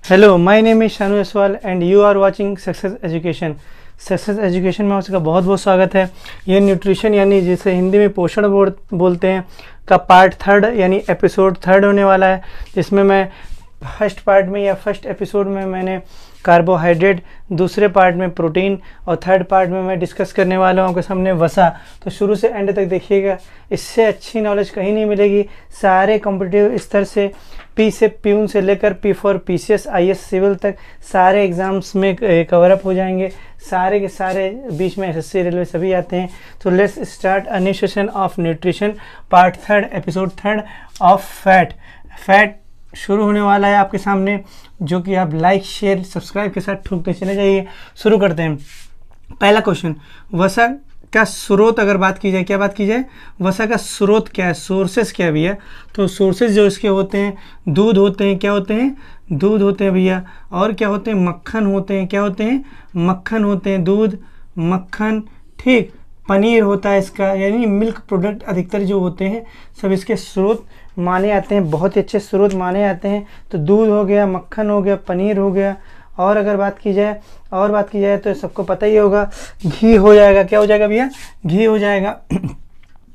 Hello, my name is Shanu Yaswal and you are watching success education. Success education में आपका बहुत बहुत स्वागत है। ये न्यूट्रिशन यानी जिसे हिंदी में पोषण बोलते हैं का पार्ट 3 यानी एपिसोड 3 होने वाला है, जिसमें मैं फर्स्ट पार्ट में या फर्स्ट एपिसोड में मैंने कार्बोहाइड्रेट, दूसरे पार्ट में प्रोटीन और थर्ड पार्ट में मैं डिस्कस करने वाला हूँ आपके सामने वसा। तो शुरू से एंड तक देखिएगा, इससे अच्छी नॉलेज कहीं नहीं मिलेगी। सारे कॉम्पिटिटिव स्तर से पी से प्यून से लेकर P for PCS IAS civil तक सारे एग्जाम्स में कवर अप हो जाएंगे। सारे के सारे बीच में एसएससी रेलवे सभी आते हैं। तो let's start a new session of nutrition part 3 episode 3 of fat शुरू होने वाला है आपके सामने, जो कि आप लाइक शेयर सब्सक्राइब के साथ ठोकते चले जाइए। शुरू करते हैं। पहला क्वेश्चन, वसा का स्रोत अगर बात की जाए, क्या बात की जाए, वसा का स्रोत क्या है, सोर्सेस क्या है भैया। तो सोर्सेस जो इसके होते हैं, दूध होते हैं, क्या होते हैं, दूध होते हैं भैया। और क्या होते हैं, मक्खन होते हैं, क्या होते हैं, मक्खन होते हैं, दूध मक्खन, ठीक। पनीर होता है इसका, यानी मिल्क प्रोडक्ट अधिकतर जो होते हैं सब इसके स्रोत माने आते हैं, बहुत ही अच्छे स्रोत माने आते हैं। तो दूध हो गया, मक्खन हो गया, पनीर हो गया। और अगर बात की जाए तो सबको पता ही होगा, घी हो जाएगा। क्या हो जाएगा भैया, घी हो जाएगा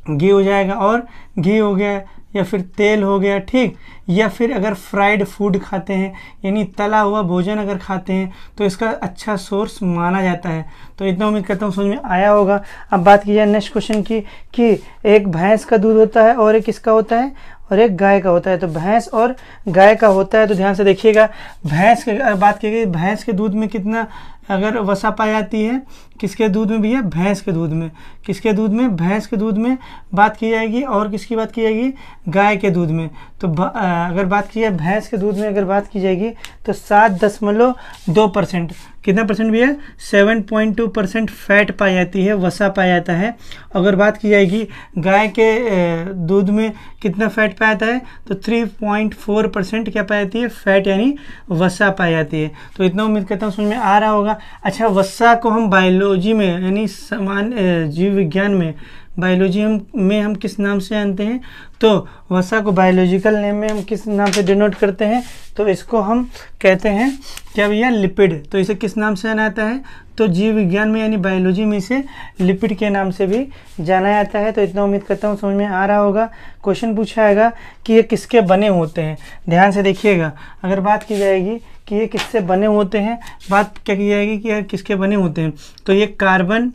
घी हो जाएगा। और घी हो गया या फिर तेल हो गया, ठीक। या फिर अगर फ्राइड फूड खाते हैं यानी तला हुआ भोजन अगर खाते हैं तो इसका अच्छा सोर्स माना जाता है। तो इतना उम्मीद करता हूँ समझ में आया होगा। अब बात की जाए नेक्स्ट क्वेश्चन की कि एक भैंस का दूध होता है और एक किसका होता है, और एक गाय का होता है। तो भैंस और गाय का होता है, तो ध्यान से देखिएगा। भैंस की अगर बात की गई, भैंस के दूध में कितना अगर वसा पाई जाती है, किसके दूध में भैया, भैंस के दूध में। किसके दूध में, भैंस के दूध में बात की जाएगी। और किसकी बात की जाएगी, गाय के दूध में। तो अगर बात की जाए भैंस के दूध में अगर बात की जाएगी तो 7.2%, कितना परसेंट भैया, 7.2% फैट पाई जाती है, वसा पाया जाता है। अगर बात की जाएगी गाय के दूध में कितना फैट पाया जाता है, तो 3.4% क्या पाई जाती है, फैट यानी वसा पाई जाती है। तो इतना उम्मीद करता हूँ समझ में आ रहा होगा। अच्छा, वसा को हम बायोलॉजी में यानी सामान्य जीव विज्ञान में, बायोलॉजी में हम किस नाम से जानते हैं, तो वसा को बायोलॉजिकल नेम में हम किस नाम से डिनोट करते हैं, तो इसको हम कहते हैं क्या भैया, लिपिड। तो इसे किस नाम से जाना जाता है, तो जीव विज्ञान में यानी बायोलॉजी में इसे लिपिड के नाम से भी जाना जाता है। तो इतना उम्मीद करता हूँ समझ में आ रहा होगा। क्वेश्चन पूछा आएगा कि ये किसके बने होते हैं, ध्यान से देखिएगा। अगर बात की जाएगी कि ये किससे बने होते हैं, बात क्या की जाएगी कि यार किसके बने होते हैं, तो ये कार्बन,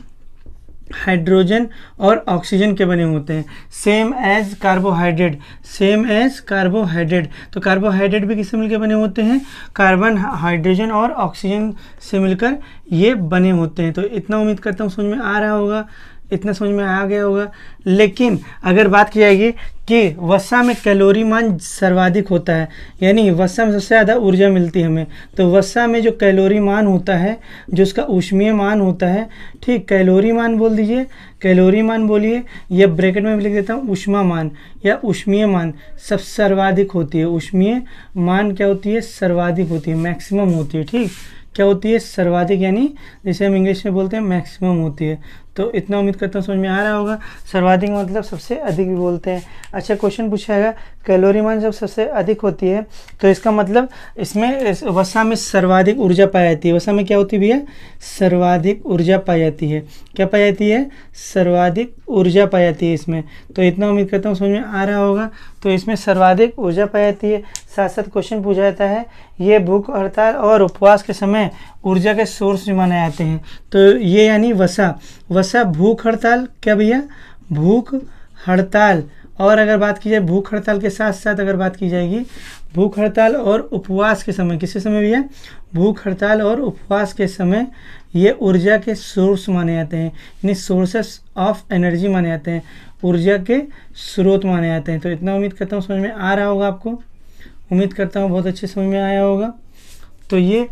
हाइड्रोजन और ऑक्सीजन के बने होते हैं। Same as carbohydrate, same as carbohydrate. तो कार्बोहाइड्रेट भी किससे मिलकर बने होते हैं, कार्बन, हाइड्रोजन और ऑक्सीजन से मिलकर ये बने होते हैं। तो इतना उम्मीद करता हूँ समझ में आ रहा होगा, इतना समझ में आ गया होगा। लेकिन अगर बात की जाएगी कि वसा में कैलोरी मान सर्वाधिक होता है, यानी वसा में सबसे ज़्यादा ऊर्जा मिलती है हमें, तो वसा में जो कैलोरी मान होता है, जो उसका ऊष्मीय मान होता है, ठीक, कैलोरी मान बोल दीजिए, कैलोरी मान बोलिए, या ब्रैकेट में भी लिख देता हूँ ऊष्मा मान या ऊष्मीय मान, सब सर्वाधिक होती है। ऊष्मीय मान क्या होती है, सर्वाधिक होती है, मैक्सिमम होती है, ठीक। क्या होती है, सर्वाधिक, यानी जैसे हम इंग्लिश में बोलते हैं मैक्सिमम होती है। तो इतना उम्मीद करता हूँ समझ में आ रहा होगा। सर्वाधिक मतलब सबसे अधिक भी बोलते हैं। अच्छा, क्वेश्चन पूछा है कैलोरी मान जब सबसे अधिक होती है तो इसका मतलब इसमें वसा में सर्वाधिक ऊर्जा पाई जाती है। वसा में क्या होती है भैया, सर्वाधिक ऊर्जा पाई जाती है। क्या पाई जाती है, सर्वाधिक ऊर्जा पाई जाती है इसमें। तो इतना उम्मीद करता हूँ समझ में आ रहा होगा। तो इसमें सर्वाधिक ऊर्जा पाई जाती है। साथ साथ क्वेश्चन पूछा जाता है, ये भूख हड़ताल और उपवास के समय ऊर्जा के सोर्स भी माने जाते हैं। तो ये यानी वसा भूख हड़ताल, क्या भैया, भूख हड़ताल। और अगर बात की जाए भूख हड़ताल के साथ साथ अगर बात की जाएगी भूख हड़ताल और उपवास के समय, किसके समय भैया, भूख हड़ताल और उपवास के समय ये ऊर्जा के सोर्स माने जाते हैं, यानी सोर्सेस ऑफ एनर्जी माने जाते हैं, ऊर्जा के स्रोत माने जाते हैं। तो इतना उम्मीद करता हूँ समझ में आ रहा होगा आपको, उम्मीद करता हूँ बहुत अच्छे समझ में आया होगा। तो ये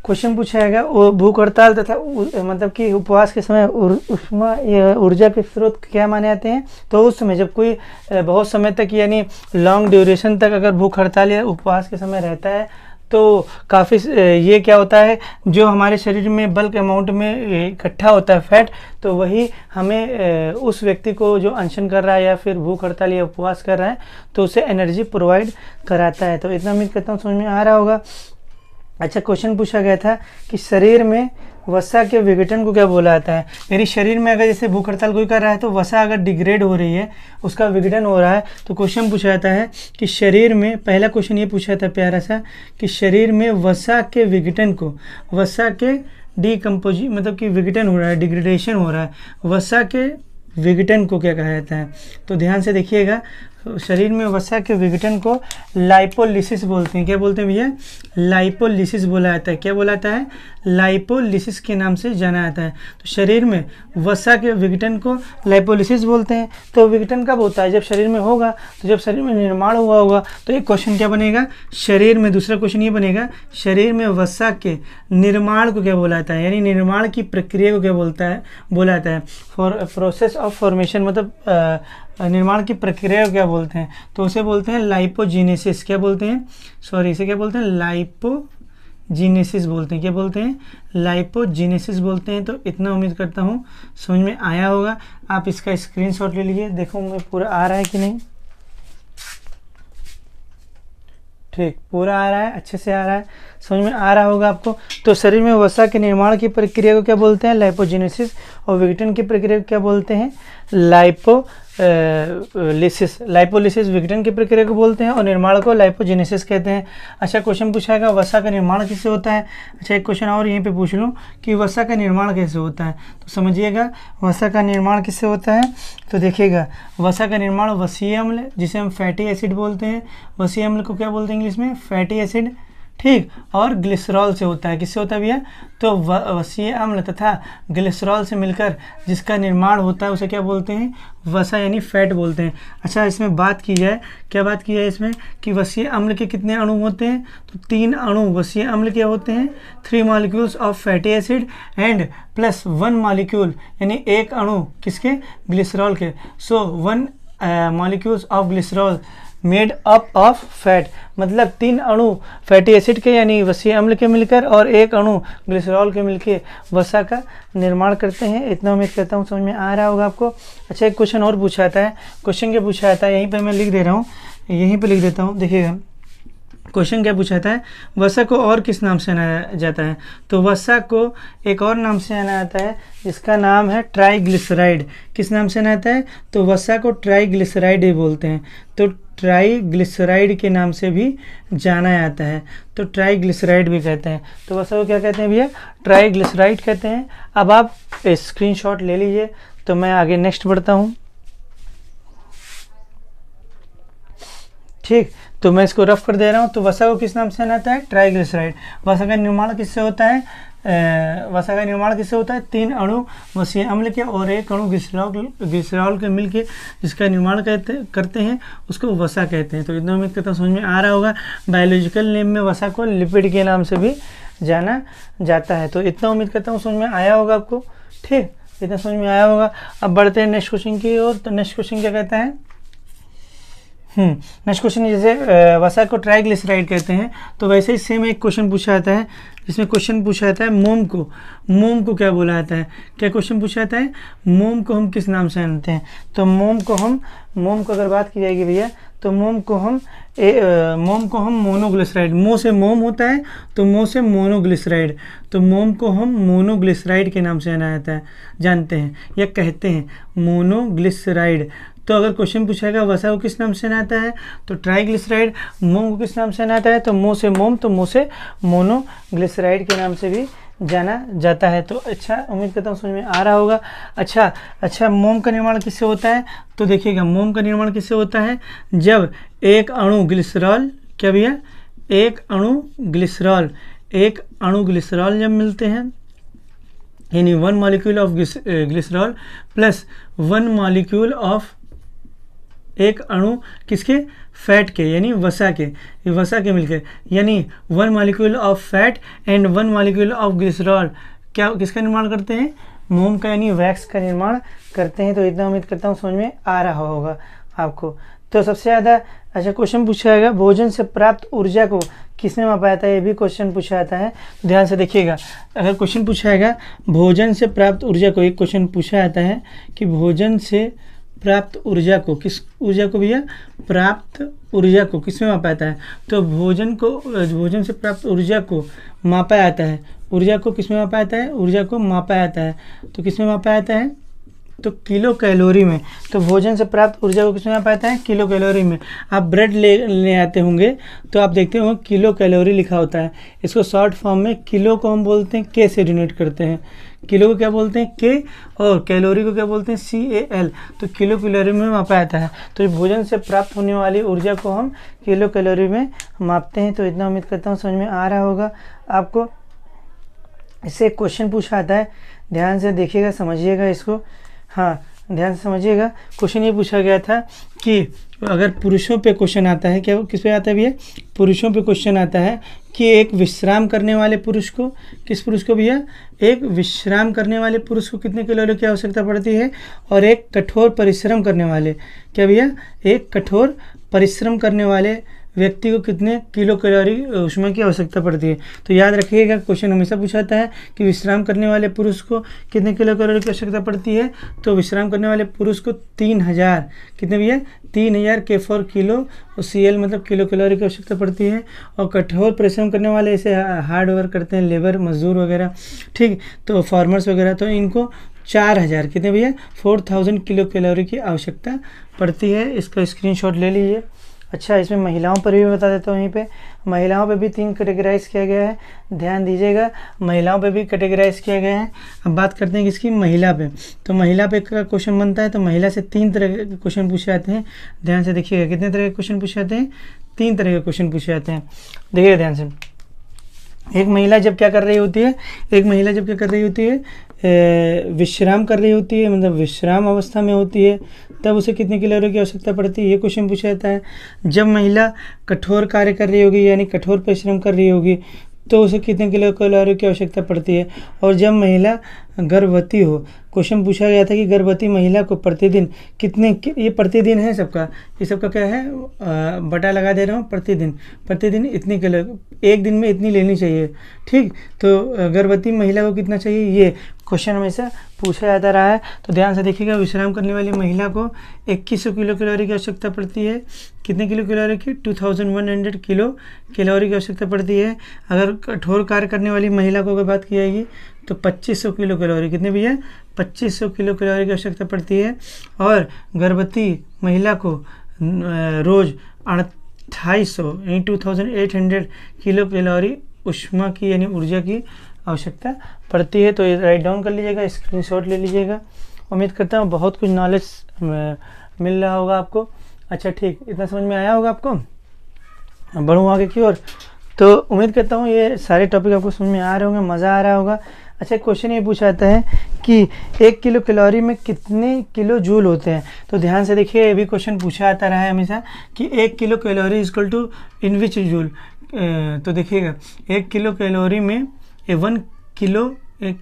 क्वेश्चन पूछा जाएगा, वो भूख हड़ताल तथा मतलब कि उपवास के समय उष्मा ऊर्जा के स्रोत क्या माने जाते हैं। तो उस समय जब कोई बहुत समय तक यानी लॉन्ग ड्यूरेशन तक अगर भूख हड़ताल या उपवास के समय रहता है तो काफ़ी ये क्या होता है, जो हमारे शरीर में बल्क अमाउंट में इकट्ठा होता है फैट, तो वही हमें उस व्यक्ति को जो अनशन कर रहा है या फिर भूख हड़ताल या उपवास कर रहा है तो उसे एनर्जी प्रोवाइड कराता है। तो इतना उम्मीद करता हूँ समझ में आ रहा होगा। अच्छा, क्वेश्चन पूछा गया था कि शरीर में वसा के विघटन को क्या बोला जाता है। यानी शरीर में अगर जैसे भूख हड़ताल कोई कर रहा है तो वसा अगर डिग्रेड हो रही है, उसका विघटन हो रहा है, तो क्वेश्चन पूछा जाता है कि शरीर में, पहला क्वेश्चन ये पूछा था प्यारा सा कि शरीर में वसा के विघटन को, वसा के डिकम्पोजी मतलब कि विघटन हो रहा है, डिग्रेडेशन हो रहा है, वसा के विघटन को क्या कहा जाता है। तो ध्यान से देखिएगा, शरीर में वसा के विघटन को लाइपोलिसिस बोलते हैं। क्या बोलते हैं भैया? लाइपोलिसिस बोला जाता है। क्या बोला जाता है? लाइपोलिसिस के नाम से जाना जाता है। तो शरीर में वसा के विघटन को लाइपोलिसिस बोलते हैं। तो विघटन कब होता है? जब शरीर में होगा, तो जब शरीर में निर्माण हुआ होगा। तो एक क्वेश्चन क्या बनेगा शरीर में, दूसरा क्वेश्चन ये बनेगा शरीर में वसा के निर्माण को क्या बोला जाता है, यानी निर्माण की प्रक्रिया को क्या बोला जाता है। प्रोसेस ऑफ फॉर्मेशन मतलब निर्माण की प्रक्रिया को क्या बोलते हैं? तो उसे बोलते हैं लाइपोजीनेसिस। क्या बोलते हैं? सॉरी, इसे क्या बोलते हैं? लाइपोजीनेसिस बोलते हैं। क्या बोलते हैं? लाइपोजीनेसिस बोलते हैं। तो इतना उम्मीद करता हूँ समझ में आया होगा। आप इसका स्क्रीनशॉट ले लीजिए, देखो मैं पूरा आ रहा है कि नहीं। ठीक, पूरा आ रहा है, अच्छे से आ रहा है, समझ में आ रहा होगा आपको। तो शरीर में वसा के निर्माण की प्रक्रिया को क्या बोलते हैं? लाइपोजीनेसिस। और विघटन की प्रक्रिया को क्या बोलते हैं? लाइपोलिसिस विघटन की प्रक्रिया को बोलते हैं और निर्माण को लाइपोजीनेसिस कहते हैं। अच्छा, क्वेश्चन पूछाएगा वसा का निर्माण किससे होता है। अच्छा, एक क्वेश्चन और यहीं पे पूछ लूँ कि वसा का निर्माण कैसे होता है। तो समझिएगा वसा का निर्माण किससे होता है। तो देखिएगा, वसा का निर्माण वसीय अम्ल, जिसे हम फैटी एसिड बोलते हैं, वसीय अम्ल को क्या बोलते हैं इंग्लिश में? Fatty acid. ठीक, और ग्लिसरॉल से होता है। किससे होता है भैया? तो वसीय अम्ल तथा ग्लिसरॉल से मिलकर जिसका निर्माण होता है उसे क्या बोलते हैं? वसा यानी फैट बोलते हैं। अच्छा, इसमें बात की जाए, क्या बात की जाए इसमें कि वसीय अम्ल के कितने अणु होते हैं? तो 3 अणु वसीय अम्ल के होते हैं। 3 molecules of fatty acid and plus 1 molecule, यानी एक अणु किसके? ग्लिसरॉल के। सो 1 molecules of glycerol made up of fat, मतलब 3 अणु फैटी एसिड के यानी वसीय अम्ल के मिलकर और एक अणु ग्लिसरॉल के मिलकर वसा का निर्माण करते हैं। इतना उम्मीद करता हूँ समझ में आ रहा होगा आपको। अच्छा, एक क्वेश्चन और पूछा जाता है। क्वेश्चन क्या पूछा जाता है, यहीं पे मैं लिख दे रहा हूँ, यहीं पे लिख देता हूँ। देखिएगा क्वेश्चन क्या पूछा जाता है, वसा को और किस नाम से जाना जाता है। तो वसा को एक और नाम से जाना जाता है जिसका नाम है ट्राइग्लिसराइड। किस नाम से जाना जाता है? तो वसा को ट्राइग्लिसराइड ही बोलते हैं। तो ट्राइग्लिसराइड के नाम से भी जाना जाता है। तो ट्राइग्लिसराइड भी कहते हैं। तो वसा को क्या कहते हैं भैया? ट्राइग्लिसराइड कहते हैं। अब आप स्क्रीनशॉट ले लीजिए, तो मैं आगे नेक्स्ट बढ़ता हूँ। ठीक, तो मैं इसको रफ कर दे रहा हूँ। तो वसा को किस नाम से आता है? ट्राइग्लिसराइड। वसा का निर्माण किससे होता है? वसा का निर्माण किससे होता है? 3 अणु वसीय अम्ल के और एक अणु ग्लिसरॉल के मिलके जिसका निर्माण करते हैं उसको वसा कहते हैं। तो इतना उम्मीद करता हूँ समझ में आ रहा होगा। बायोलॉजिकल नेम में वसा को लिपिड के नाम से भी जाना जाता है। तो इतना उम्मीद करता हूँ समझ में आया होगा आपको। ठीक, इतना समझ में आया होगा। अब बढ़ते हैं नेक्स्ट क्वेश्चन की ओर। तो नेक्स्ट क्वेश्चन क्या कहता है? नेक्स्ट क्वेश्चन, जैसे वसा को ट्राइग्लिसराइड कहते हैं, तो वैसे ही सेम एक क्वेश्चन पूछा जाता है, जिसमें क्वेश्चन पूछा जाता है मोम को क्या बोला जाता है। क्या क्वेश्चन पूछा जाता है? मोम को हम किस नाम से जानते हैं। तो मोम को अगर बात की जाएगी भैया, तो मोम को हम मोनोग्लिसराइड, मो से मोम होता है तो मो से मोनोग्लिसराइड, तो मोम को हम मोनोग्लिसराइड के नाम से जाना जाता है, जानते हैं या कहते हैं मोनोग्लिसराइड। तो अगर क्वेश्चन पूछेगा वसा को किस नाम से जाना आता है, तो ट्राइग्लिसराइड। मोम को किस नाम से जाना आता है, तो मो से मोम, तो मो से मोनोग्लिसराइड के नाम से भी जाना जाता है। तो अच्छा, उम्मीद करता हूँ समझ में आ रहा होगा। अच्छा, मोम का निर्माण किससे होता है? तो देखिएगा, मोम का निर्माण किससे होता है? जब एक अणु ग्लिसरॉल, क्या भैया? एक अणु ग्लिसरॉल जब मिलते हैं, यानी 1 molecule of glycerol plus 1 molecule of एक अणु किसके? फैट के, यानी वसा के मिलकर, यानी 1 molecule of fat and 1 molecule of glycerol क्या किसका निर्माण करते हैं? मोम का, यानी वैक्स का निर्माण करते हैं। तो इतना उम्मीद करता हूँ समझ में आ रहा होगा आपको। तो सबसे ज़्यादा अच्छा क्वेश्चन पूछा जाएगा, भोजन से प्राप्त ऊर्जा को किसने मापा जाता है, ये भी क्वेश्चन पूछा जाता है। तो ध्यान से देखिएगा, अगर क्वेश्चन पूछा जाएगा भोजन से प्राप्त ऊर्जा को, एक क्वेश्चन पूछा जाता है कि भोजन से प्राप्त ऊर्जा को, किस ऊर्जा को भैया, प्राप्त ऊर्जा को किस में मापा जाता है, तो भोजन से प्राप्त ऊर्जा को मापा जाता है। ऊर्जा को किस में मापा जाता है, ऊर्जा को मापा जाता है, तो किस में मापा जाता है, तो किलो कैलोरी में। तो भोजन से प्राप्त ऊर्जा को किसमें मापा जाता है, किलो कैलोरी में। आप ब्रेड ले आते होंगे तो आप देखते होंगे किलो कैलोरी लिखा होता है। इसको शॉर्ट फॉर्म में किलो को हम बोलते हैं के से डिनोट करते हैं। किलो को क्या बोलते हैं, के, और कैलोरी को क्या बोलते हैं, CAL। तो किलो कैलोरी में मापा जाता है। तो भोजन से प्राप्त होने वाली ऊर्जा को हम किलो कैलोरी में मापते हैं। तो इतना उम्मीद करता हूँ समझ में आ रहा होगा आपको। इससे एक क्वेश्चन पूछा आता है, ध्यान से देखिएगा, समझिएगा इसको। हाँ, ध्यान से समझिएगा। क्वेश्चन ये पूछा गया था कि अगर पुरुषों पे क्वेश्चन आता है, क्या किस पे आता है भैया, पुरुषों पे क्वेश्चन आता है कि एक विश्राम करने वाले पुरुष को, किस पुरुष को भैया, एक विश्राम करने वाले पुरुष को कितने कैलोरी की आवश्यकता पड़ती है, और एक कठोर परिश्रम करने वाले, क्या भैया, एक कठोर परिश्रम करने वाले व्यक्ति को कितने किलो कैलोरी ऊष्मा की आवश्यकता पड़ती है। तो याद रखिएगा, क्वेश्चन हमेशा पूछाता है कि विश्राम करने वाले पुरुष को कितने किलो कैलोरी की आवश्यकता पड़ती है। तो विश्राम करने वाले पुरुष को 3000, कितने भैया, 3000 K फॉर किलो, और CL मतलब किलो कैलोरी की आवश्यकता पड़ती है। और कठोर परिश्रम करने वाले ऐसे हार्ड वर्क करते हैं, लेबर, मजदूर वगैरह, ठीक, तो फार्मर्स वगैरह, तो इनको 4000, कितने भैया, 4000 किलो कैलोरी की आवश्यकता पड़ती है। इसका स्क्रीनशॉट ले लीजिए। अच्छा, इसमें महिलाओं पर भी बता देता हूँ। यहीं पे महिलाओं पे भी 3 कैटेगराइज किया गया है, ध्यान दीजिएगा, महिलाओं पे भी कैटेगराइज किया गया है। अब बात करते हैं किसकी, महिला पे। तो महिला पे का क्वेश्चन बनता है, तो महिला से 3 तरह के क्वेश्चन पूछे जाते हैं। ध्यान से देखिएगा, कितने तरह के क्वेश्चन पूछे जाते हैं, 3 तरह के क्वेश्चन पूछे जाते हैं। देखिएगा ध्यान से। एक महिला जब क्या कर रही होती है, एक महिला जब क्या कर रही होती है, विश्राम कर रही होती है, मतलब विश्राम अवस्था में होती है, तब उसे कितने कैलोरी की आवश्यकता पड़ती है, ये क्वेश्चन पूछा जाता है। जब महिला कठोर कार्य कर रही होगी, यानी कठोर परिश्रम कर रही होगी, तो उसे कितने किलो कैलोरी की आवश्यकता पड़ती है। और जब महिला गर्भवती हो, क्वेश्चन पूछा गया था कि गर्भवती महिला को प्रतिदिन कितने, ये प्रतिदिन है सबका, ये सबका क्या है, बटा लगा दे रहा हूँ, प्रतिदिन इतनी किलो, एक दिन में इतनी लेनी चाहिए, ठीक। तो गर्भवती महिला को कितना चाहिए, ये क्वेश्चन हमेशा पूछा जाता रहा है। तो ध्यान से देखिएगा, विश्राम करने वाली महिला को 2100 किलो कैलोरी की आवश्यकता पड़ती है। कितने किलो कैलोरी की, 2100 किलो कैलोरी की आवश्यकता पड़ती है। अगर कठोर कार्य करने वाली महिला को अगर बात की जाएगी तो 2500 किलो कैलोरी, कितने भैया, 2500 किलो कैलोरी की आवश्यकता पड़ती है। और गर्भवती महिला को रोज़ 2800 यानी 2800 किलो कैलोरी ऊष्मा की यानी ऊर्जा की आवश्यकता पड़ती है। तो ये राइट डाउन कर लीजिएगा, स्क्रीनशॉट ले लीजिएगा। उम्मीद करता हूँ बहुत कुछ नॉलेज मिल रहा होगा आपको। अच्छा ठीक, इतना समझ में आया होगा आपको। बढ़ूँ आगे की ओर, तो उम्मीद करता हूँ ये सारे टॉपिक आपको समझ में आ रहे होंगे, मज़ा आ रहा होगा। अच्छा, क्वेश्चन ये पूछा जाता है कि 1 किलो कैलोरी में कितने किलो जूल होते हैं। तो ध्यान से देखिए, ये भी क्वेश्चन पूछा आता रहा है हमेशा कि 1 kilo calorie equal to in which joule. तो देखिएगा, 1 किलो कैलोरी में 1 किलो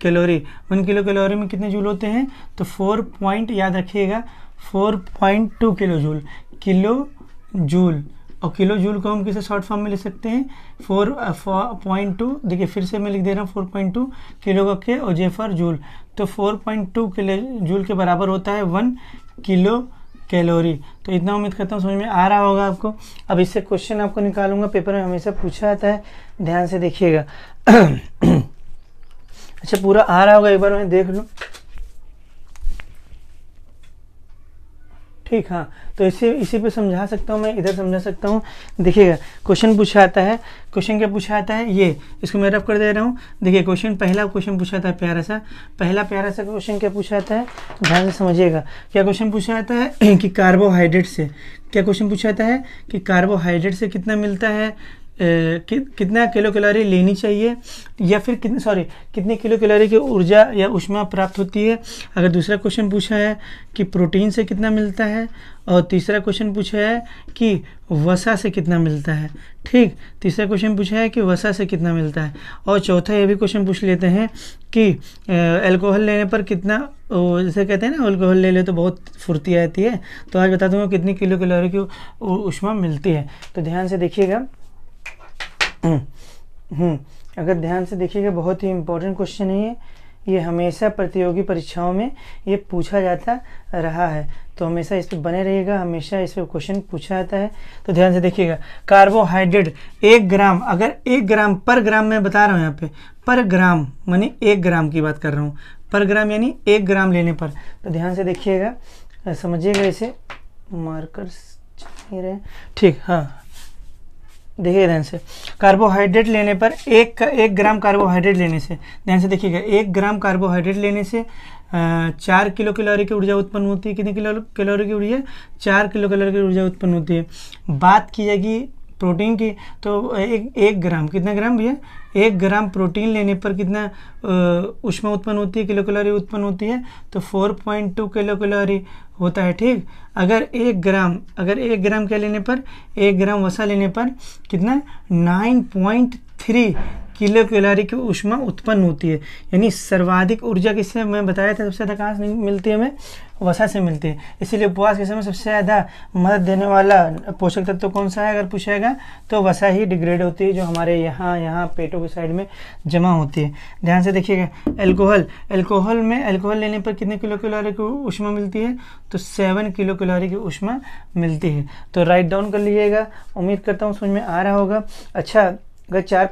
कैलोरी में कितने जूल होते हैं, तो 4 याद रखिएगा 4.2 किलो जूल, किलो जूल। और किलो जूल को हम किसे शॉर्ट फॉर्म में लिख सकते हैं, 4.2। देखिए फिर से मैं लिख दे रहा हूँ 4.2 किलो का के और जे फॉर जूल। तो 4.2 किलो जूल के बराबर होता है 1 किलो कैलोरी। तो इतना उम्मीद करता हूँ समझ में आ रहा होगा आपको। अब इससे क्वेश्चन आपको निकालूंगा, पेपर में हमेशा पूछा जाता है, ध्यान से देखिएगा। अच्छा, पूरा आ रहा होगा, एक बार मैं देख लूँ, ठीक। हाँ, तो इसी पे समझा सकता हूँ मैं, इधर समझा सकता हूँ। देखिएगा, क्वेश्चन पूछा आता है, क्वेश्चन क्या पूछा आता है, ये इसको मैं रफ कर दे रहा हूँ। देखिए क्वेश्चन, पहला क्वेश्चन पूछा था प्यारा सा क्वेश्चन क्या पूछा आता है, ध्यान से समझिएगा। क्या क्वेश्चन पूछा आता है कि कार्बोहाइड्रेट से, क्या क्वेश्चन पूछा आता है कि कार्बोहाइड्रेट से कितना मिलता है, कितना किलो कैलोरी लेनी चाहिए, या फिर कितने किलो कैलोरी की ऊर्जा या ऊष्मा प्राप्त होती है। अगर दूसरा क्वेश्चन पूछा है कि प्रोटीन से कितना मिलता है, और तीसरा क्वेश्चन पूछा है कि वसा से कितना मिलता है, ठीक। तीसरा क्वेश्चन पूछा है कि वसा से कितना मिलता है, और चौथा ये भी क्वेश्चन पूछ लेते हैं कि अल्कोहल लेने पर कितना, जैसे कहते हैं ना, अल्कोहल ले ले तो बहुत फुर्ती आती है। तो आज बता दूंगा कितनी किलो कैलोरी की ऊष्मा मिलती है। तो ध्यान से देखिएगा, अगर ध्यान से देखिएगा, बहुत ही इंपॉर्टेंट क्वेश्चन है ये हमेशा प्रतियोगी परीक्षाओं में ये पूछा जाता रहा है, तो हमेशा इस पर बने रहिएगा, हमेशा इस पर क्वेश्चन पूछा जाता है। तो ध्यान से देखिएगा, कार्बोहाइड्रेट 1 ग्राम, अगर 1 ग्राम पर ग्राम मैं बता रहा हूँ यहाँ पे, पर ग्राम मानी 1 ग्राम की बात कर रहा हूँ, पर ग्राम यानी 1 ग्राम लेने पर। तो ध्यान से देखिएगा, समझिएगा, इसे मार्कर्स नहीं रहे, ठीक, हाँ देखिए ध्यान से, कार्बोहाइड्रेट लेने पर 1 ग्राम कार्बोहाइड्रेट लेने से, ध्यान से देखिएगा, 1 ग्राम कार्बोहाइड्रेट लेने से 4 किलो कैलोरी की ऊर्जा उत्पन्न होती है। कितनी कैलोरी की ऊर्जा? 4 किलो कैलोरी की ऊर्जा उत्पन्न होती है। बात की जाएगी प्रोटीन की, तो एक ग्राम, कितना ग्राम भैया? 1 ग्राम प्रोटीन लेने पर कितना ऊष्मा उत्पन्न होती है, किलो कैलोरी उत्पन्न होती है? तो 4.2 किलो कैलोरी होता है, ठीक। अगर 1 ग्राम क्या लेने पर, 1 ग्राम वसा लेने पर कितना 9.3 किलो कैलोरी की ऊष्मा उत्पन्न होती है। यानी सर्वाधिक ऊर्जा किससे, मैं बताया था सबसे ज़्यादा कहाँ से मिलती है, हमें वसा से मिलती है। इसीलिए उपवास के समय सबसे ज़्यादा मदद देने वाला पोषक तत्व कौन सा है अगर पूछेगा, तो वसा ही डिग्रेड होती है, जो हमारे यहाँ पेटों के साइड में जमा होती है। ध्यान से देखिएगा, अल्कोहल लेने पर कितने किलो कैलोरी की ऊष्मा मिलती है? तो 7 किलो कैलोरी की ऊष्मा मिलती है। तो राइट डाउन कर लीजिएगा, उम्मीद करता हूँ समझ में आ रहा होगा। अच्छा, अगर 4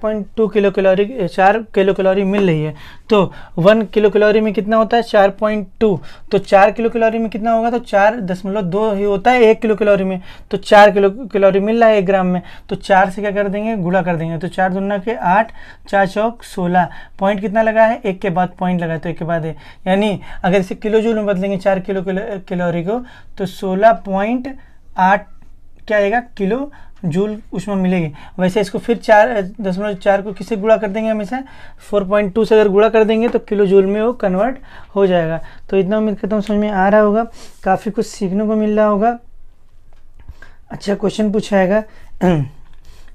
किलो कैलोरी मिल रही है, तो 1 किलो कैलोरी में कितना होता है? 4.2, तो 4 किलो कैलोरी में कितना होगा? तो 4.2 ही होता है 1 किलो कैलोरी में। तो 4 किलो कैलोरी मिल रहा है 1 ग्राम में, तो 4 से क्या कर देंगे? गुणा कर देंगे। तो 4 दूना के 8, 4 चौक 16, पॉइंट कितना लगा है? 1 के बाद पॉइंट लगा, तो 1 के बाद है, यानी अगर इसे किलो जूल में बदलेंगे 4 किलो कैलोरी को, तो 16.8 क्या आएगा? किलो जूल ऊष्मा मिलेगी। वैसे इसको फिर 4.4 को किससे गुणा कर देंगे? हमेशा 4.2 से अगर गुणा कर देंगे तो किलो जूल में वो कन्वर्ट हो जाएगा। तो इतना उम्मीद करता हूँ समझ में आ रहा होगा, काफ़ी कुछ सीखने को मिल रहा होगा। अच्छा, क्वेश्चन पूछाएगा,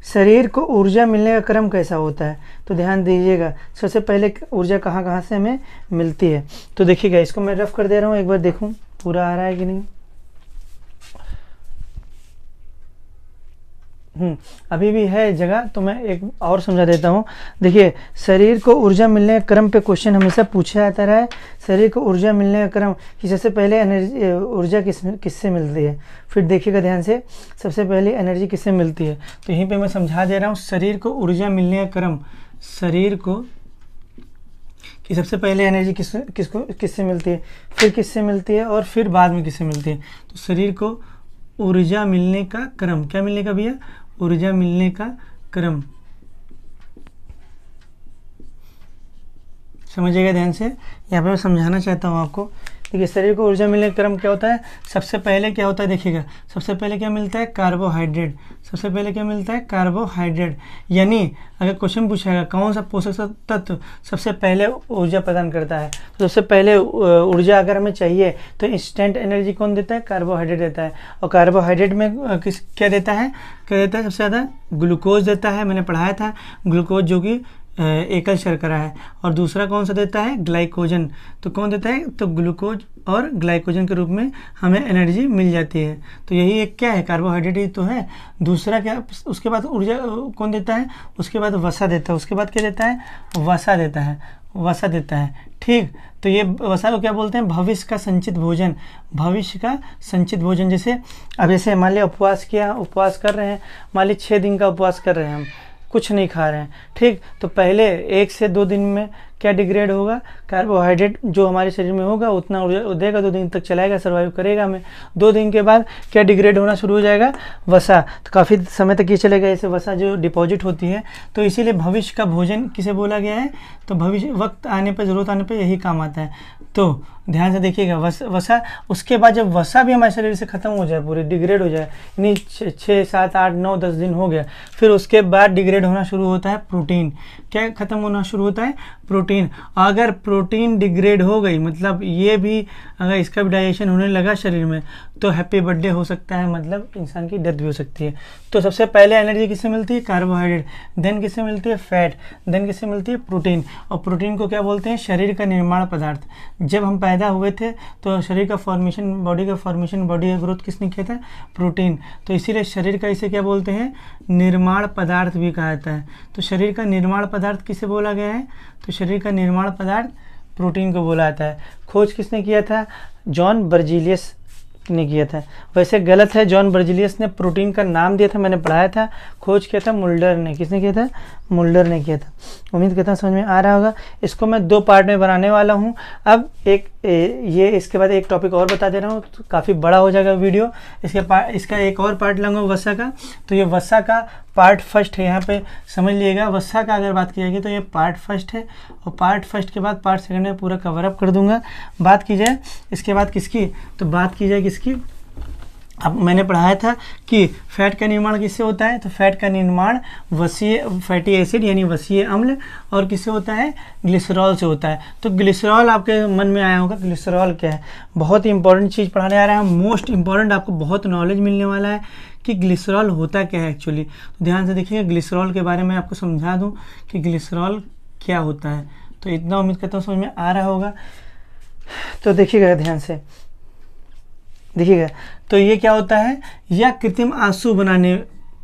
शरीर को ऊर्जा मिलने का क्रम कैसा होता है? तो ध्यान दीजिएगा, सबसे पहले ऊर्जा कहाँ से हमें मिलती है? तो देखिएगा, इसको मैं रफ कर दे रहा हूँ, एक बार देखूँ पूरा आ रहा है कि नहीं। अभी भी है जगह, तो मैं एक और समझा देता हूँ। देखिए, शरीर को ऊर्जा मिलने का क्रम पे क्वेश्चन हमेशा पूछा जाता रहा है। शरीर को ऊर्जा मिलने का क्रम कि सबसे पहले एनर्जी ऊर्जा किससे मिलती है, फिर देखिएगा ध्यान से, सबसे पहले एनर्जी किससे मिलती है। तो यहीं पे मैं समझा दे रहा हूँ, शरीर को ऊर्जा मिलने का क्रम, शरीर को कि सबसे पहले एनर्जी किससे मिलती है, फिर किससे मिलती है, और फिर बाद में किससे मिलती है। तो शरीर को ऊर्जा मिलने का क्रम, क्या मिलने का भैया? ऊर्जा मिलने का क्रम, समझिएगा ध्यान से, यहाँ पे मैं समझाना चाहता हूँ आपको। देखिए, शरीर को ऊर्जा मिलने का क्रम क्या होता है? सबसे पहले क्या होता है? देखिएगा, सबसे पहले क्या मिलता है? कार्बोहाइड्रेट। सबसे पहले क्या मिलता है? कार्बोहाइड्रेट। यानी अगर क्वेश्चन पूछेगा कौन सा पोषक तत्व सबसे पहले ऊर्जा प्रदान करता है, तो सबसे पहले ऊर्जा अगर हमें चाहिए तो इंस्टेंट एनर्जी कौन देता है? कार्बोहाइड्रेट देता है। और कार्बोहाइड्रेट में क्या देता है? सबसे ज़्यादा ग्लूकोज देता है। मैंने पढ़ाया था ग्लूकोज, जो कि एकल शर्करा है। और दूसरा कौन सा देता है? ग्लाइकोजन। तो कौन देता है? तो ग्लूकोज और ग्लाइकोजन के रूप में हमें एनर्जी मिल जाती है। तो यही एक क्या है? कार्बोहाइड्रेट ही तो है। दूसरा क्या? उसके बाद ऊर्जा कौन देता है? उसके बाद वसा देता है। उसके बाद क्या देता है? वसा देता है, ठीक। तो ये वसा को क्या बोलते हैं? भविष्य का संचित भोजन। भविष्य का संचित भोजन, जैसे अब जैसे मान लिया उपवास कर रहे हैं, मान ली 6 दिन का उपवास कर रहे हैं, हम कुछ नहीं खा रहे हैं, ठीक। तो पहले 1 से 2 दिन में क्या डिग्रेड होगा? कार्बोहाइड्रेट जो हमारे शरीर में होगा उतना ऊर्जा देगा, 2 दिन तक चलाएगा, सर्वाइव करेगा हमें। 2 दिन के बाद क्या डिग्रेड होना शुरू हो जाएगा? वसा। तो काफ़ी समय तक ये चलेगा, ऐसे वसा जो डिपॉजिट होती है। तो इसीलिए भविष्य का भोजन किसे बोला गया है? तो भविष्य, वक्त आने पर, ज़रूरत आने पर यही काम आता है। तो ध्यान से देखिएगा, वसा, उसके बाद जब वसा भी हमारे शरीर से ख़त्म हो जाए, पूरी डिग्रेड हो जाए, यानी 6, 7, 8, 9, 10 दिन हो गया, फिर उसके बाद डिग्रेड होना शुरू होता है प्रोटीन। क्या खत्म होना शुरू होता है? प्रोटीन। अगर प्रोटीन डिग्रेड हो गई, मतलब ये भी अगर इसका भी डाइजेशन होने लगा शरीर में, तो हैप्पी बर्थडे हो सकता है, मतलब इंसान की डेथ भी हो सकती है। तो सबसे पहले एनर्जी किससे मिलती है? कार्बोहाइड्रेट। देन किससे मिलती है? फैट। देन किससे मिलती है? प्रोटीन। और प्रोटीन को क्या बोलते हैं? शरीर का निर्माण पदार्थ। जब हम पैदा हुए थे तो शरीर का फॉर्मेशन, बॉडी का ग्रोथ किसने किया था? प्रोटीन। तो इसीलिए शरीर का इसे क्या बोलते हैं? निर्माण पदार्थ भी कहा जाता है। तो शरीर का निर्माण पदार्थ किसे बोला गया है? तो शरीर का निर्माण पदार्थ प्रोटीन को बोला जाता है। खोज किसने किया था? जॉन बर्जीलियस ने किया था। वैसे गलत है, जॉन बर्जीलियस ने प्रोटीन का नाम दिया था, मैंने पढ़ाया था। खोज किया था मुल्डर ने। किसने किया था? मुल्डर ने किया था। उम्मीद करता हूँ समझ में आ रहा होगा। इसको मैं 2 पार्ट में बनाने वाला हूँ। अब ये इसके बाद एक टॉपिक और बता दे रहा हूँ, तो काफ़ी बड़ा हो जाएगा वीडियो। इसका एक और पार्ट लूँगा वसा का। तो ये वसा का पार्ट फर्स्ट है, यहाँ पे समझ लीजिएगा। वसा का अगर बात की जाएगी तो ये पार्ट फर्स्ट है, और पार्ट फर्स्ट के बाद पार्ट सेकंड में पूरा कवर अप कर दूंगा। बात की जाए इसके बाद किसकी, तो बात की जाए किसकी, अब मैंने पढ़ाया था कि फैट का निर्माण किससे होता है? तो फैट का निर्माण वसीय फैटी एसिड यानी वसीय अम्ल और किससे होता है? ग्लिसरॉल से होता है। तो ग्लिसरॉल आपके मन में आया होगा, ग्लिसरॉल क्या है? बहुत ही इंपॉर्टेंट चीज़ पढ़ाने आ रहा है, मोस्ट इंपॉर्टेंट, आपको बहुत नॉलेज मिलने वाला है कि ग्लिसरॉल होता क्या है एक्चुअली। तो ध्यान से देखिएगा, ग्लिसरॉल के बारे में आपको समझा दूँ कि ग्लिसरॉल क्या होता है। तो इतना उम्मीद करता हूँ समझ में आ रहा होगा। तो देखिएगा ध्यान से देखिएगा, तो ये क्या होता है? या कृत्रिम आंसू बनाने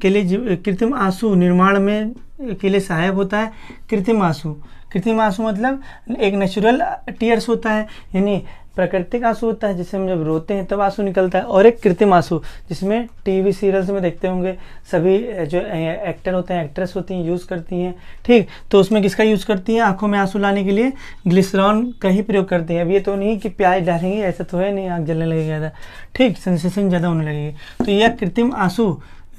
के लिए, कृत्रिम आंसू निर्माण में के लिए सहायक होता है। कृत्रिम आंसू मतलब एक नेचुरल टीयर्स होता है, यानी प्राकृतिक आंसू होता है जिससे हम जब रोते हैं तब आंसू निकलता है, और एक कृत्रिम आंसू जिसमें टीवी सीरियल्स में देखते होंगे सभी जो एक्टर होते हैं, एक्ट्रेस होती हैं, यूज़ करती हैं। ठीक, तो उसमें किसका यूज़ करती हैं? आंखों में आंसू लाने के लिए ग्लिसरॉल का ही प्रयोग करते हैं। अब ये तो नहीं कि प्याज डालेंगे, ऐसा तो है नहीं, आँख जलने लगेगा ज़्यादा, ठीक, सेंसेशन ज़्यादा होने लगेगी। तो यह कृत्रिम आंसू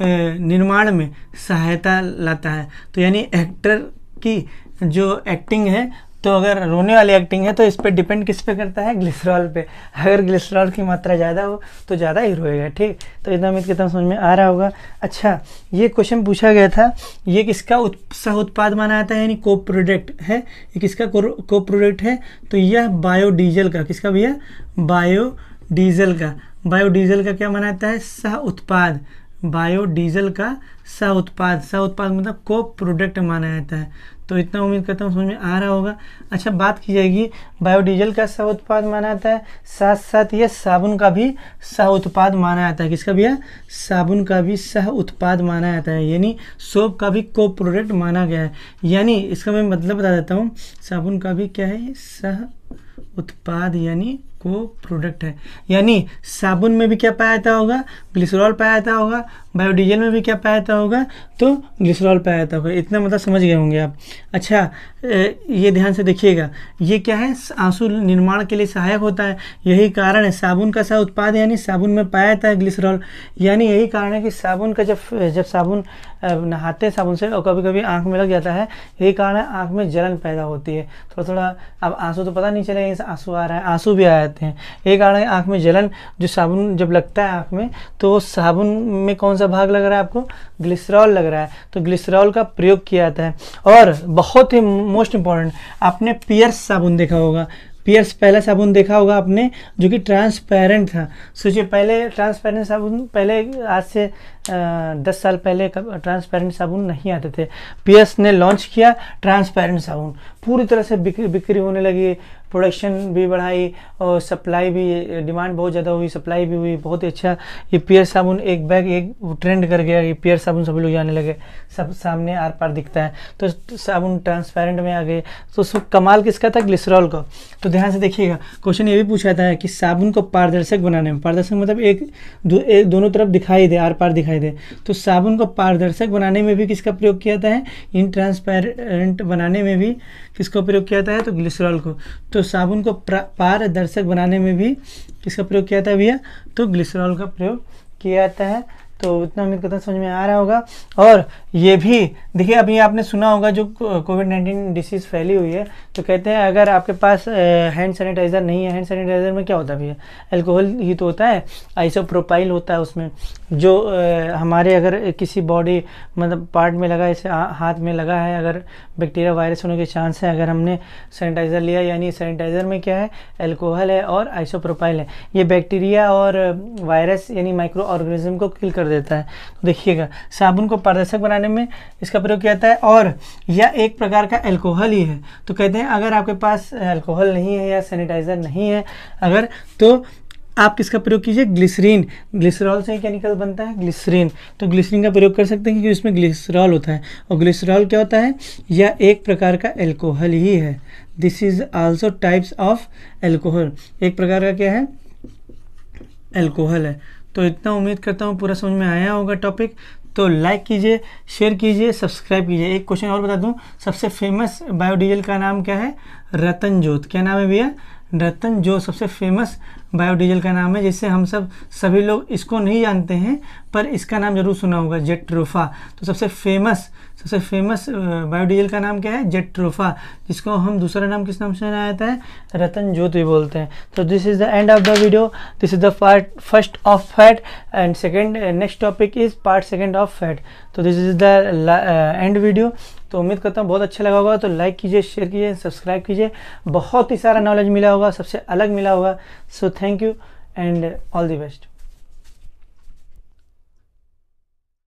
निर्माण में सहायता लाता है। तो यानी एक्टर की जो एक्टिंग है, तो अगर रोने वाली एक्टिंग है तो इस पे डिपेंड किस पे करता है? ग्लिसरॉल पे। अगर ग्लिसरॉल की मात्रा ज़्यादा हो तो ज़्यादा ही रोएगा। ठीक, तो इतना उम्मीद करता हूँ समझ में आ रहा होगा। अच्छा, ये क्वेश्चन पूछा गया था, ये किसका सह उत्पाद माना जाता है, यानी को प्रोडक्ट है? ये किसका को प्रोडक्ट है? तो यह बायोडीजल का, किसका भैया? बायोडीजल का। बायोडीजल का क्या माना जाता है? सह उत्पाद। बायोडीजल का सह उत्पाद मतलब को प्रोडक्ट माना जाता है। तो इतना उम्मीद करता हूँ समझ में आ रहा होगा। अच्छा, बात की जाएगी बायोडीजल का सह उत्पाद माना जाता है, साथ साथ ये साबुन का भी सह उत्पाद माना जाता है। किसका भैया? साबुन का भी सह उत्पाद माना जाता है, यानी सोप का भी को प्रोडक्ट माना गया है। यानी इसका मैं मतलब बता देता हूँ, साबुन का भी क्या है? सह उत्पाद यानी को प्रोडक्ट है। यानी साबुन में भी क्या पाया जाता होगा? ग्लिसरॉल पाया जाता होगा। बायोडीजल में भी क्या पाया जाता होगा? तो ग्लिसरॉल पाया जाता होगा। इतना मतलब समझ गए होंगे आप। अच्छा, ये ध्यान से देखिएगा, ये क्या है? आंसू निर्माण के लिए सहायक होता है। यही कारण है साबुन का सह उत्पाद, यानी साबुन में पाया जाता है ग्लिसरॉल। यानी यही कारण है कि साबुन का जब साबुन नहाते हैं साबुन से और कभी कभी आँख में लग जाता है, यही कारण है आँख में जलन पैदा होती है। थोड़ा थोड़ा, अब आंसू तो पता नहीं चलेगा आंसू आ रहा है, आंसू भी आ जाते हैं। यही कारण है आँख में जलन, जो साबुन जब लगता है आँख में, तो साबुन में कौन सा भाग लग रहा है आपको? ग्लिसरॉल लग रहा है। तो ग्लिसरॉल का प्रयोग किया जाता है। और बहुत ही मोस्ट इंपॉर्टेंट, आपने पियर्स साबुन देखा होगा। पियर्स पहला साबुन देखा होगा आपने, जो कि ट्रांसपेरेंट था। सोचिए, पहले ट्रांसपेरेंट साबुन, पहले आज से 10 साल पहले ट्रांसपेरेंट साबुन नहीं आते थे। पियर्स ने लॉन्च किया ट्रांसपेरेंट साबुन, पूरी तरह से बिक्री होने लगी, प्रोडक्शन भी बढ़ाई और सप्लाई भी, डिमांड बहुत ज़्यादा हुई, सप्लाई भी हुई, बहुत ही अच्छा। ये पियर्स साबुन एक बैग एक ट्रेंड कर गया, ये पियर्स साबुन सभी लोग जाने लगे, सब सामने आर पार दिखता है। तो साबुन ट्रांसपेरेंट में आ गए। तो कमाल किसका था? ग्लिसरॉल का। तो ध्यान से देखिएगा, क्वेश्चन ये भी पूछा था कि साबुन को पारदर्शक बनाने में, पारदर्शक मतलब एक दोनों तरफ दिखाई दे, आर पार दिखाई दे, तो साबुन को पारदर्शक बनाने में भी किसका प्रयोग किया जाता है? इन ट्रांसपेरेंट बनाने में भी किसका प्रयोग किया जाता है? तो ग्लिसरॉल को। तो साबुन को पारदर्शक बनाने में भी किसका प्रयोग किया जाता है भैया? तो ग्लिसरॉल का प्रयोग किया जाता है। तो इतना उम्मीद करता हूँ समझ में आ रहा होगा। और ये भी देखिए, अभी आपने सुना होगा जो कोविड-19 डिसीज़ फैली हुई है, तो कहते हैं अगर आपके पास हैंड सैनिटाइज़र नहीं है, हैंड सैनिटाइज़र में क्या होता है भैया? अल्कोहल ही तो होता है, आइसोप्रोपाइल होता है उसमें, जो हमारे अगर किसी बॉडी मतलब पार्ट में लगा, जैसे हाथ में लगा है, अगर बैक्टीरिया वायरस होने के चांस है, अगर हमने सैनिटाइज़र लिया, यानी सैनिटाइज़र में क्या है? अल्कोहल है और आइसोप्रोपाइल है। ये बैक्टीरिया और वायरस यानी माइक्रो ऑर्गेनिज्म को किल कर देता है। तो देखिएगा, साबुन को पारदर्शक बनाने में इसका प्रयोग किया जाता है, और यह एक प्रकार का अल्कोहल ही है। तो कहते हैं अगर आपके पास अल्कोहल नहीं है या सैनिटाइज़र नहीं है अगर, तो आप किसका प्रयोग कीजिए, ग्लिसरीन, ग्लिसरॉल से क्या निकल बनता है, ग्लिसरीन। तो ग्लिसरीन का प्रयोग कर सकते हैं क्योंकि इसमें ग्लिसरॉल होता है, और ग्लिसरॉल क्या होता है, यह एक प्रकार का एल्कोहल ही है। This is also types of alcohol, एक प्रकार का क्या है, एल्कोहल है। तो इतना उम्मीद करता हूँ पूरा समझ में आया होगा टॉपिक। तो लाइक कीजिए, शेयर कीजिए, सब्सक्राइब कीजिए। एक क्वेश्चन और बता दूं, सबसे फेमस बायोडीजल का नाम क्या है, रतन जोत। क्या नाम है भैया, रतन जोत सबसे फेमस बायोडीजल का नाम है, जिससे हम सभी लोग इसको नहीं जानते हैं पर इसका नाम जरूर सुना होगा, जेट्रोफा। तो सबसे फेमस बायोडीजल का नाम क्या है, जेट्रोफा, जिसको हम दूसरा नाम किस नाम से जाना जाता है, रतन जोत भी बोलते हैं। तो this is the end of the video, this is the part first of fat and second, next topic is part second of fat. तो this is the end video. तो उम्मीद करता हूँ बहुत अच्छा लगा होगा। तो लाइक कीजिए, शेयर कीजिए, सब्सक्राइब कीजिए, बहुत ही सारा नॉलेज मिला होगा, सबसे अलग मिला होगा। So thank you and all the best.